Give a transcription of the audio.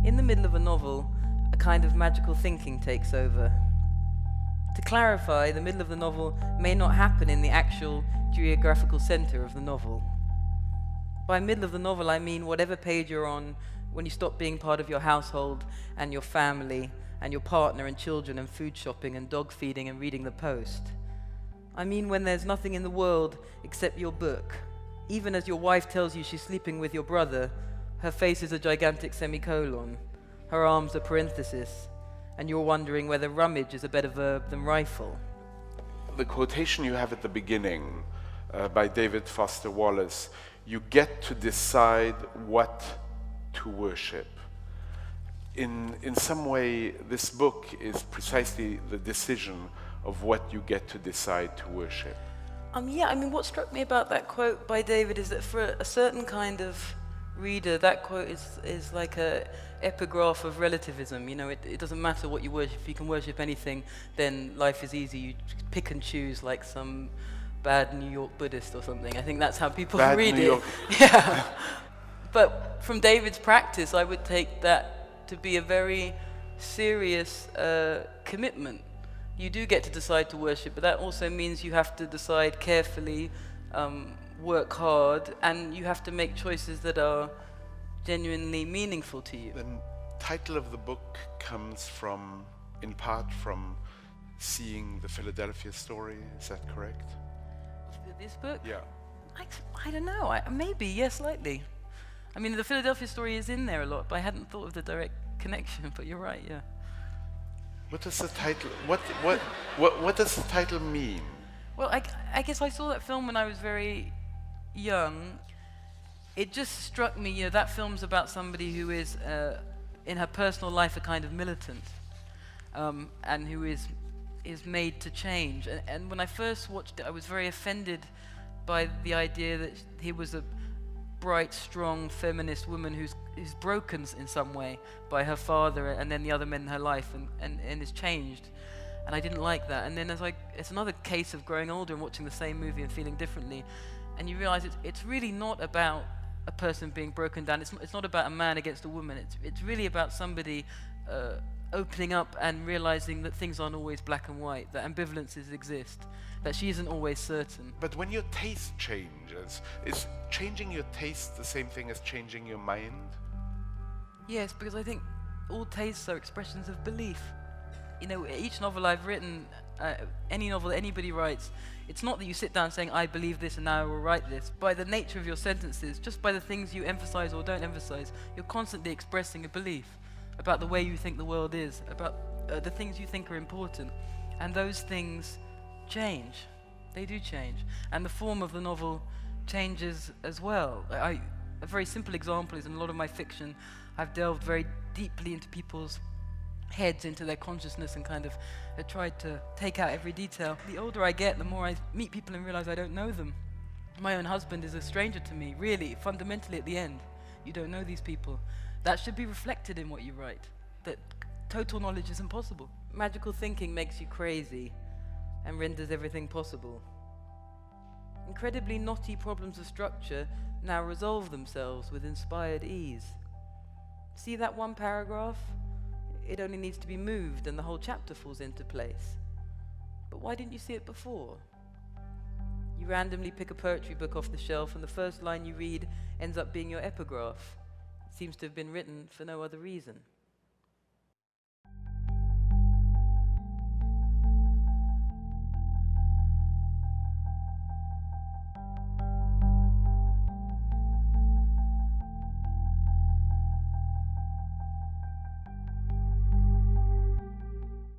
In the middle of a novel, a kind of magical thinking takes over. To clarify, the middle of the novel may not happen in the actual geographical center of the novel. By middle of the novel, I mean whatever page you're on when you stop being part of your household and your family and your partner and children and food shopping and dog feeding and reading the Post. I mean when there's nothing in the world except your book. Even as your wife tells you she's sleeping with your brother, her face is a gigantic semicolon, her arms a parenthesis, and you're wondering whether rummage is a better verb than rifle. The quotation you have at the beginning by David Foster Wallace, you get to decide what to worship. In some way, this book is precisely the decision of what you get to decide to worship. What struck me about that quote by David is that for a certain kind of reader, that quote is like a epigraph of relativism. You know, it doesn't matter what you worship. If you can worship anything, then life is easy. You pick and choose like some bad New York Buddhist or something. I think that's how people read it. Yeah. But from David's practice, I would take that to be a very serious commitment. You do get to decide to worship, but that also means you have to decide carefully, work hard, and you have to make choices that are genuinely meaningful to you. The title of the book comes in part from seeing the Philadelphia story, is that correct? This book? Yeah. I don't know, maybe, yes, slightly. I mean, the Philadelphia story is in there a lot, but I hadn't thought of the direct connection, but you're right, yeah. What does the title, what does the title mean? Well, I guess I saw that film when I was very young. It just struck me, that film's about somebody who is, in her personal life, a kind of militant, and who is made to change. And when I first watched it, I was very offended by the idea that he was a bright, strong, feminist woman who's broken in some way by her father and then the other men in her life and is changed. And I didn't like that. And then it's another case of growing older and watching the same movie and feeling differently. And you realize it's really not about a person being broken down. It's not about a man against a woman. It's really about somebody opening up and realizing that things aren't always black and white, that ambivalences exist, that she isn't always certain. But when your taste changes, is changing your taste the same thing as changing your mind? Yes, because I think all tastes are expressions of belief. Each novel I've written, any novel that anybody writes, it's not that you sit down saying, I believe this and now I will write this. By the nature of your sentences, just by the things you emphasize or don't emphasize, you're constantly expressing a belief about the way you think the world is, about the things you think are important. And those things change. They do change. And the form of the novel changes as well. A very simple example is in a lot of my fiction, I've delved very deeply into people's heads, into their consciousness, and kind of tried to take out every detail. The older I get, the more I meet people and realize I don't know them. My own husband is a stranger to me, really, fundamentally at the end. You don't know these people. That should be reflected in what you write, that total knowledge is impossible. Magical thinking makes you crazy and renders everything possible. Incredibly knotty problems of structure now resolve themselves with inspired ease. See that one paragraph? It only needs to be moved and the whole chapter falls into place. But why didn't you see it before? You randomly pick a poetry book off the shelf and the first line you read ends up being your epigraph. It seems to have been written for no other reason.